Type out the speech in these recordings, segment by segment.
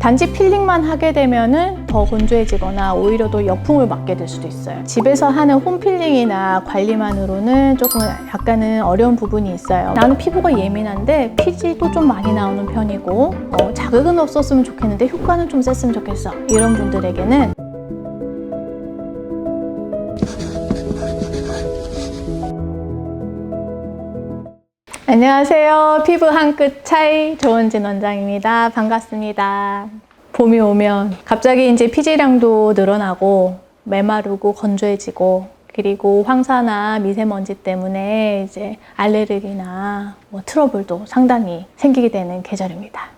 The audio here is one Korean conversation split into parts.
단지 필링만 하게 되면은 더 건조해지거나 오히려 더 역풍을 맞게 될 수도 있어요. 집에서 하는 홈 필링이나 관리만으로는 조금 약간은 어려운 부분이 있어요. 나는 피부가 예민한데 피지도 좀 많이 나오는 편이고 자극은 없었으면 좋겠는데 효과는 좀 셌으면 좋겠어. 이런 분들에게는 안녕하세요. 피부 한 끗 차이 조은진 원장입니다. 반갑습니다. 봄이 오면 갑자기 이제 피지량도 늘어나고 메마르고 건조해지고 그리고 황사나 미세먼지 때문에 이제 알레르기나 트러블도 상당히 생기게 되는 계절입니다.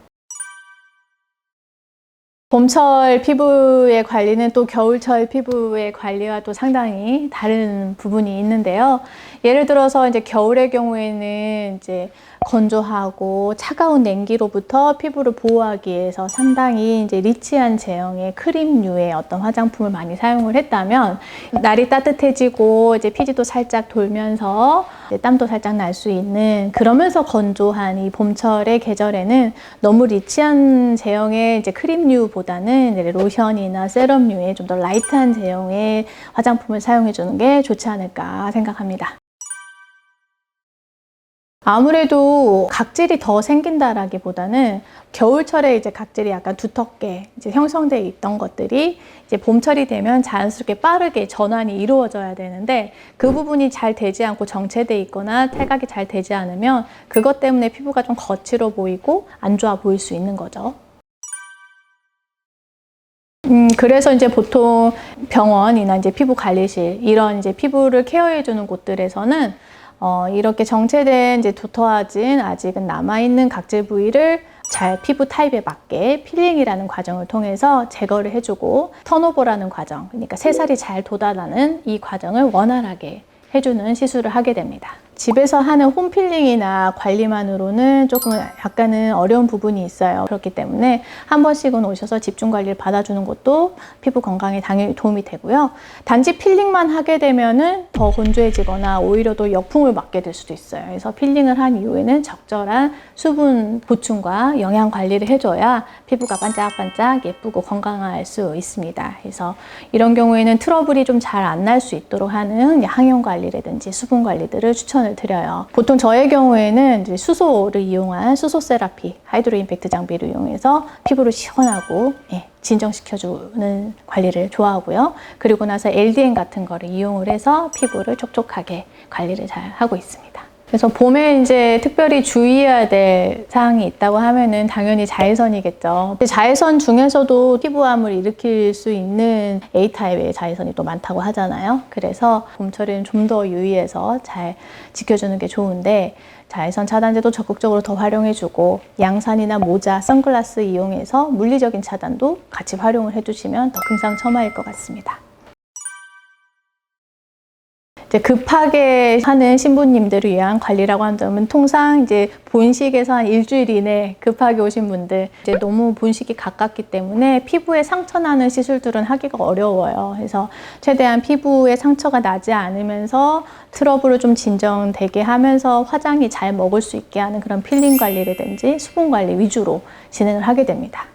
봄철 피부의 관리는 또 겨울철 피부의 관리와 또 상당히 다른 부분이 있는데요. 예를 들어서 이제 겨울의 경우에는 이제 건조하고 차가운 냉기로부터 피부를 보호하기 위해서 상당히 이제 리치한 제형의 크림류의 어떤 화장품을 많이 사용을 했다면 날이 따뜻해지고 이제 피지도 살짝 돌면서 땀도 살짝 날 수 있는 그러면서 건조한 이 봄철의 계절에는 너무 리치한 제형의 이제 크림류보다는 이제 로션이나 세럼류의 좀 더 라이트한 제형의 화장품을 사용해 주는 게 좋지 않을까 생각합니다. 아무래도 각질이 더 생긴다라기보다는 겨울철에 이제 각질이 약간 두텁게 이제 형성되어 있던 것들이 이제 봄철이 되면 자연스럽게 빠르게 전환이 이루어져야 되는데 그 부분이 잘 되지 않고 정체되어 있거나 탈각이 잘 되지 않으면 그것 때문에 피부가 좀 거칠어 보이고 안 좋아 보일 수 있는 거죠. 그래서 이제 보통 병원이나 이제 피부 관리실 이런 이제 피부를 케어해주는 곳들에서는 이렇게 정체된 이제 두터워진 아직은 남아있는 각질 부위를 잘 피부 타입에 맞게 필링이라는 과정을 통해서 제거를 해주고 턴오버라는 과정, 그러니까 새살이 잘 돋아나는 이 과정을 원활하게 해주는 시술을 하게 됩니다. 집에서 하는 홈 필링이나 관리만으로는 조금 약간은 어려운 부분이 있어요. 그렇기 때문에 한 번씩은 오셔서 집중 관리를 받아주는 것도 피부 건강에 당연히 도움이 되고요. 단지 필링만 하게 되면은 더 건조해지거나 오히려 더 역풍을 맞게 될 수도 있어요. 그래서 필링을 한 이후에는 적절한 수분 보충과 영양 관리를 해줘야 피부가 반짝반짝 예쁘고 건강할 수 있습니다. 그래서 이런 경우에는 트러블이 좀 잘 안 날 수 있도록 하는 항염 관리라든지 수분 관리들을 추천을 드려요. 보통 저의 경우에는 이제 수소를 이용한 수소 세라피, 하이드로 임팩트 장비를 이용해서 피부를 시원하고 진정시켜주는 관리를 좋아하고요. 그리고 나서 LDN 같은 거를 이용을 해서 피부를 촉촉하게 관리를 잘 하고 있습니다. 그래서 봄에 이제 특별히 주의해야 될 사항이 있다고 하면은 당연히 자외선이겠죠. 자외선 중에서도 피부암을 일으킬 수 있는 A타입의 자외선이 또 많다고 하잖아요. 그래서 봄철에는 좀 더 유의해서 잘 지켜주는 게 좋은데 자외선 차단제도 적극적으로 더 활용해주고 양산이나 모자, 선글라스 이용해서 물리적인 차단도 같이 활용을 해주시면 더 금상첨화일 것 같습니다. 이제 급하게 하는 신부님들을 위한 관리라고 한다면 통상 이제 본식에서 한 일주일 이내 급하게 오신 분들 이제 너무 본식이 가깝기 때문에 피부에 상처 나는 시술들은 하기가 어려워요. 그래서 최대한 피부에 상처가 나지 않으면서 트러블을 좀 진정되게 하면서 화장이 잘 먹을 수 있게 하는 그런 필링 관리라든지 수분 관리 위주로 진행을 하게 됩니다.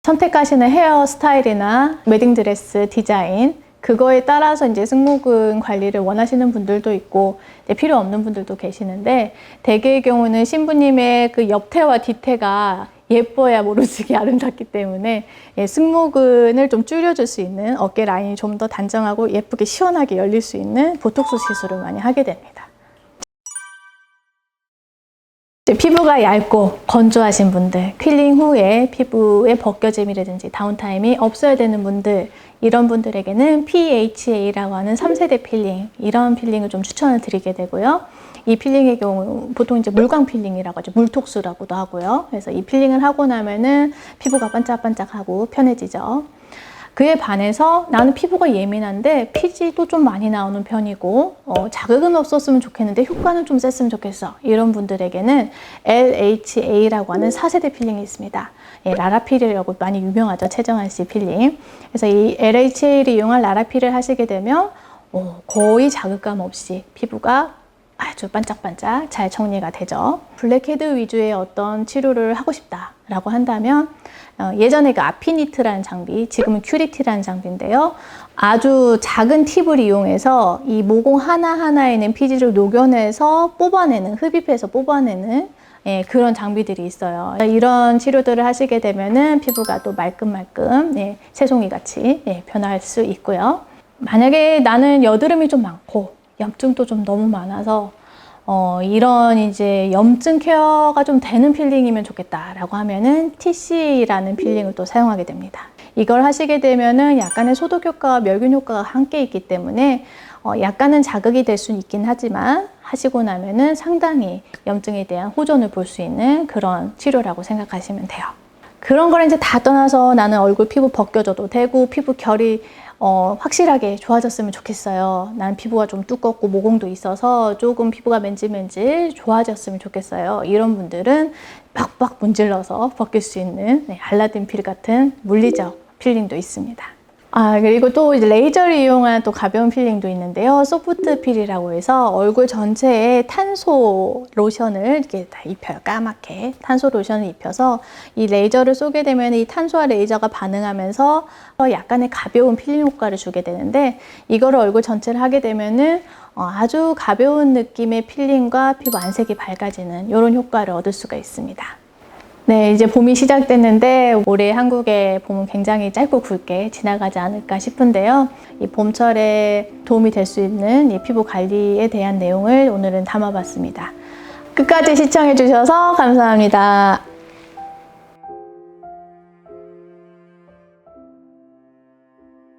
선택하시는 헤어 스타일이나 웨딩드레스 디자인 그거에 따라서 이제 승모근 관리를 원하시는 분들도 있고 필요 없는 분들도 계시는데 대개의 경우는 신부님의 그 옆태와 뒤태가 예뻐야 모르지기 아름답기 때문에 승모근을 좀 줄여줄 수 있는 어깨 라인이 좀 더 단정하고 예쁘게 시원하게 열릴 수 있는 보톡스 시술을 많이 하게 됩니다. 피부가 얇고 건조하신 분들, 필링 후에 피부의 벗겨짐이라든지 다운타임이 없어야 되는 분들 이런 분들에게는 PHA라고 하는 3세대 필링 이런 필링을 좀 추천을 드리게 되고요. 이 필링의 경우 보통 이제 물광 필링이라고 하죠. 물톡스라고도 하고요. 그래서 이 필링을 하고 나면은 피부가 반짝반짝하고 편해지죠. 그에 반해서 나는 피부가 예민한데 피지도 좀 많이 나오는 편이고 자극은 없었으면 좋겠는데 효과는 좀 셌으면 좋겠어. 이런 분들에게는 LHA라고 하는 4세대 필링이 있습니다. 라라필이라고 많이 유명하죠. 최정한 씨 필링. 그래서 이 LHA를 이용한 라라필을 하시게 되면 거의 자극감 없이 피부가 아주 반짝반짝 잘 정리가 되죠. 블랙헤드 위주의 어떤 치료를 하고 싶다라고 한다면 예전에 그 아피니트라는 장비, 지금은 큐리티라는 장비인데요. 아주 작은 팁을 이용해서 이 모공 하나하나에 있는 피지를 녹여내서 뽑아내는, 흡입해서 뽑아내는 그런 장비들이 있어요. 이런 치료들을 하시게 되면은 피부가 또 말끔말끔 새송이 같이 변할 수 있고요. 만약에 나는 여드름이 좀 많고 염증도 좀 너무 많아서 이런 이제 염증 케어가 좀 되는 필링이면 좋겠다라고 하면은 TC라는 필링을 또 사용하게 됩니다. 이걸 하시게 되면은 약간의 소독 효과와 멸균 효과가 함께 있기 때문에 약간은 자극이 될 수는 있긴 하지만 하시고 나면은 상당히 염증에 대한 호전을 볼 수 있는 그런 치료라고 생각하시면 돼요. 그런 걸 이제 다 떠나서 나는 얼굴 피부 벗겨져도 되고 피부 결이 확실하게 좋아졌으면 좋겠어요. 나는 피부가 좀 두껍고 모공도 있어서 조금 피부가 맨질맨질 좋아졌으면 좋겠어요. 이런 분들은 빡빡 문질러서 벗길 수 있는 알라딘 필 같은 물리적 필링도 있습니다. 그리고 또 이제 레이저를 이용한 또 가벼운 필링도 있는데요. 소프트 필이라고 해서 얼굴 전체에 탄소 로션을 이렇게 다 입혀요. 까맣게 탄소 로션을 입혀서 이 레이저를 쏘게 되면 이 탄소와 레이저가 반응하면서 약간의 가벼운 필링 효과를 주게 되는데, 이거를 얼굴 전체를 하게 되면은 아주 가벼운 느낌의 필링과 피부 안색이 밝아지는 이런 효과를 얻을 수가 있습니다. 네, 이제 봄이 시작됐는데 올해 한국의 봄은 굉장히 짧고 굵게 지나가지 않을까 싶은데요. 이 봄철에 도움이 될 수 있는 이 피부 관리에 대한 내용을 오늘은 담아봤습니다. 끝까지 시청해 주셔서 감사합니다.